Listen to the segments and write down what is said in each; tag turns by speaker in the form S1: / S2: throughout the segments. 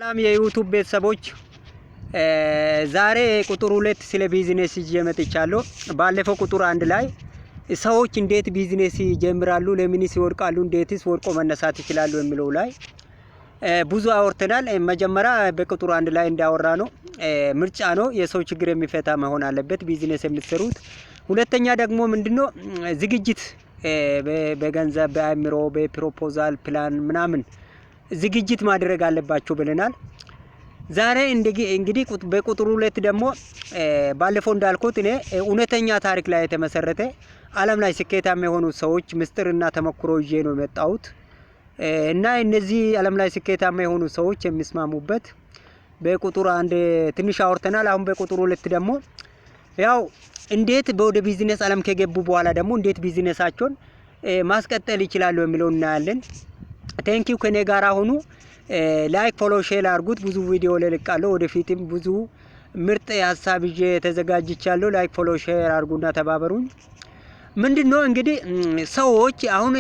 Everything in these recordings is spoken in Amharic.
S1: ሰላም የዩቲዩብ ቤተሰቦች ዛሬ ቁጥር 2 ስለ ቢዝነስ ይጀመጥቻለሁ። ባለፈው ቁጥር 1 ላይ ሰዎች እንዴት ቢዝነስ ይጀምራሉ፣ ለምንስ ይወድቃሉ፣ እንዴትስ ወድቆ መነሳት ይችላሉ የሚለው ላይ ብዙ አወርተናል። መጀመሪያ በቁጥር 1 ላይ እንዳወራ ነው ምርጫ ነው የሰው ችግር የሚፈታ መሆን አለበት ቢዝነስ የምትሰሩት። ሁለተኛ ደግሞ ምንድነው ዝግጅት በገንዘብ በአእምሮ በፕሮፖዛል ፕላን ምናምን ዝግጅት ማድረግ አለባችሁ ብለናል። ዛሬ እንግዲህ በቁጥር 2 ደግሞ ባለፈው እንዳልኩት እኔ እውነተኛ ታሪክ ላይ የተመሰረተ ዓለም ላይ ስኬታማ የሆኑ ሰዎች ምስጢርና ተሞክሮ ይዤ ነው የመጣሁት እና እነዚህ ዓለም ላይ ስኬታማ የሆኑ ሰዎች የሚስማሙበት በቁጥር 1 ትንሽ አወርተናል። አሁን በቁጥር 2 ደግሞ ያው እንዴት ወደ ቢዝነስ ዓለም ከገቡ በኋላ ደግሞ እንዴት ቢዝነሳቸውን ማስቀጠል ይችላሉ የሚለው እናያለን። ቴንኪው ከኔ ጋር ሆኑ። ላይክ ፎሎ ሼር አድርጉት። ብዙ ቪዲዮ ለልቃለሁ። ወደፊትም ብዙ ምርጥ ሀሳብ ይዤ ተዘጋጅቻለሁ። ላይክ ፎሎ ሼር አድርጉና ተባበሩኝ። ምንድነው እንግዲህ ሰዎች አሁን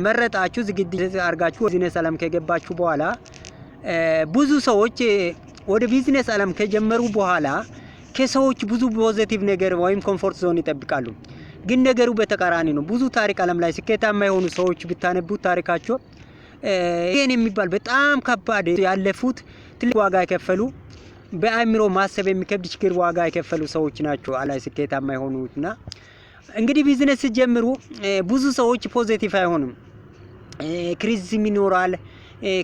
S1: መረጣችሁ ዝግጅት አድርጋችሁ ቢዝነስ ዓለም ከገባችሁ በኋላ ብዙ ሰዎች ወደ ቢዝነስ ዓለም ከጀመሩ በኋላ ከሰዎች ብዙ ፖዚቲቭ ነገር ወይም ኮምፎርት ዞን ይጠብቃሉ። ግን ነገሩ በተቃራኒ ነው። ብዙ ታሪክ ዓለም ላይ ስኬታማ የሆኑ ሰዎች ብታነቡት ታሪካቸው ይሄን የሚባል በጣም ከባድ ያለፉት ትልቅ ዋጋ የከፈሉ በአእምሮ ማሰብ የሚከብድ ችግር ዋጋ የከፈሉ ሰዎች ናቸው አላይ ስኬታማ የሆኑትና እንግዲህ ቢዝነስ ሲጀምሩ ብዙ ሰዎች ፖዚቲቭ አይሆኑም። ክሪዝም ይኖራል።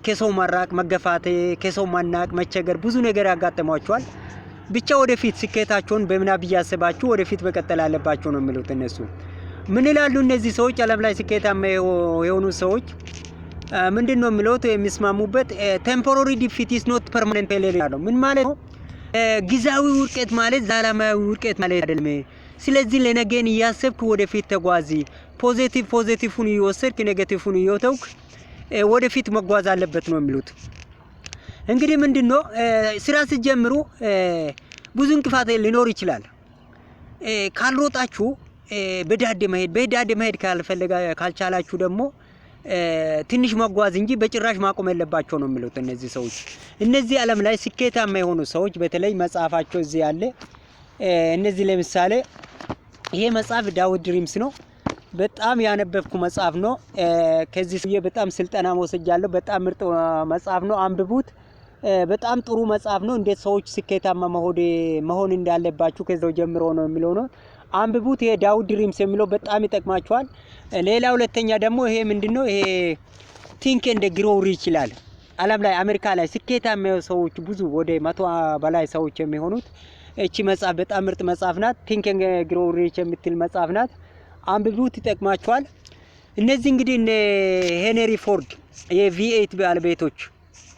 S1: ከሰው ማራቅ፣ መገፋት፣ ከሰው ማናቅ፣ መቸገር ብዙ ነገር ያጋጥማቸዋል። ብቻ ወደፊት ስኬታቸውን በምናብ ያሰባችሁ ወደፊት መቀጠል አለባችሁ ነው የሚሉት እነሱ። ምን ይላሉ እነዚህ ሰዎች ዓለም ላይ ስኬታማ የሆኑ ሰዎች ምንድነው የሚሉት የሚስማሙበት ቴምፖራሪ ዲፊት ኢዝ ኖት ፐርማነንት ፌሊየር ነው። ምን ማለት ነው? ጊዜያዊ ውድቀት ማለት ዘላለማዊ ውድቀት ማለት አይደለም። ስለዚህ ለነገን እያሰብክ ወደፊት ተጓዚ። ፖዚቲቭን እየወሰድክ ኔጌቲቭን እየተውክ ወደፊት መጓዝ አለበት ነው የሚሉት። እንግዲህ ምንድነው ስራ ሲጀምሩ ብዙ እንቅፋት ሊኖር ይችላል። ካልሮጣችሁ በዳዴ መሄድ ካልቻላችሁ ደግሞ ትንሽ መጓዝ እንጂ በጭራሽ ማቆም የለባቸው ነው የሚሉት እነዚህ ሰዎች። እነዚህ ዓለም ላይ ስኬታማ የሆኑ ሰዎች በተለይ መጽሐፋቸው እዚህ ያለ እነዚህ ለምሳሌ ይሄ መጽሐፍ ዳዊት ድሪምስ ነው። በጣም ያነበብኩ መጽሐፍ ነው። ከዚህ ሰውዬ በጣም ስልጠና ወስጃለሁ። በጣም ምርጥ መጽሐፍ ነው፣ አንብቡት። በጣም ጥሩ መጽሐፍ ነው። እንዴት ሰዎች ስኬታማ መሆን እንዳለባችሁ ከዛው ጀምሮ ነው የሚለው ነው። አንብቡት። ይሄ ዳዊት ድሪምስ የሚለው በጣም ይጠቅማችኋል። ሌላ ሁለተኛ ደግሞ ይሄ ምንድነው ይሄ ቲንክ ኤንድ ግሮው ሪች ይላል። ዓለም ላይ አሜሪካ ላይ ስኬታማ ሰዎች ብዙ ወደ 100 በላይ ሰዎች የሚሆኑት እቺ መጽሐፍ በጣም ምርጥ መጽሐፍ ናት። ቲንክ ኤንድ ግሮው ሪች የምትል መጽሐፍ ናት። አንብቡት፣ ይጠቅማችኋል። እነዚህ እንግዲህ ሄነሪ ፎርድ የV8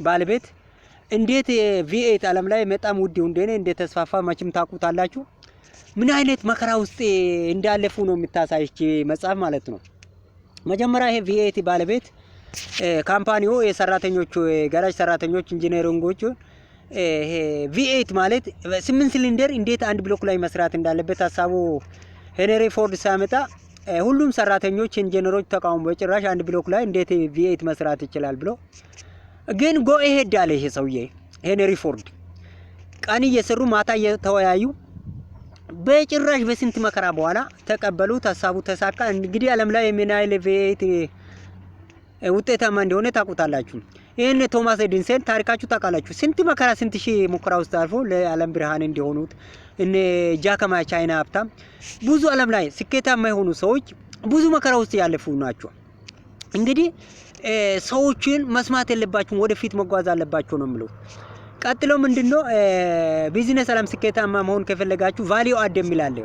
S1: ባለቤት እንዴት V8 ዓለም ላይ በጣም ውድ እንደሆነ እንዴት ተስፋፋ መቼም ታውቁታላችሁ። ምን አይነት መከራ ውስጥ እንዳለፉ ነው የምታሳይች መጽሐፍ ማለት ነው። መጀመሪያ ይሄ V8 ባለቤት ካምፓኒው የሰራተኞቹ ጋራጅ ሰራተኞች ኢንጂነሪንጎቹ ይሄ V8 ማለት 8 ሲሊንደር እንዴት አንድ ብሎክ ላይ መስራት እንዳለበት ሐሳቡ ሄነሪ ፎርድ ሳመጣ ሁሉም ሰራተኞች ኢንጂነሮች ተቃውሞ በጭራሽ አንድ ብሎክ ላይ እንዴት V8 መስራት ይችላል ብሎ ግን ጎ ይሄድ አለ ይሄ ሰውዬ ሄነሪ ፎርድ። ቀን እየሰሩ ማታ እየተወያዩ በጭራሽ በስንት መከራ በኋላ ተቀበሉት። ሐሳቡ ተሳካ። እንግዲህ ዓለም ላይ የምናይል V8 ውጤታማ እንደሆነ ታውቁታላችሁ። ይሄን ቶማስ ኤዲሰን ታሪካችሁ ታውቃላችሁ። ስንት መከራ ስንት ሺህ ሙከራ ውስጥ አልፎ ለዓለም ብርሃን እንደሆኑት እነ ጃከማ ቻይና ሀብታም ብዙ ዓለም ላይ ስኬታማ የሆኑ ሰዎች ብዙ መከራ ውስጥ ያለፉ ናቸው። እንግዲህ ሰዎችን መስማት የለባችሁም፣ ወደፊት መጓዝ አለባችሁ ነው የሚለው። ቀጥሎ ምንድነው ቢዝነስ ዓለም ስኬታማ መሆን ከፈለጋችሁ ቫልዩ አድ የሚላል።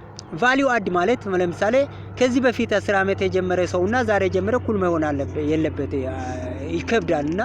S1: ቫልዩ አድ ማለት ለምሳሌ ከዚህ በፊት 10 አመት የጀመረ ሰውና ዛሬ ጀመረ እኩል መሆን የለበት፣ ይከብዳልና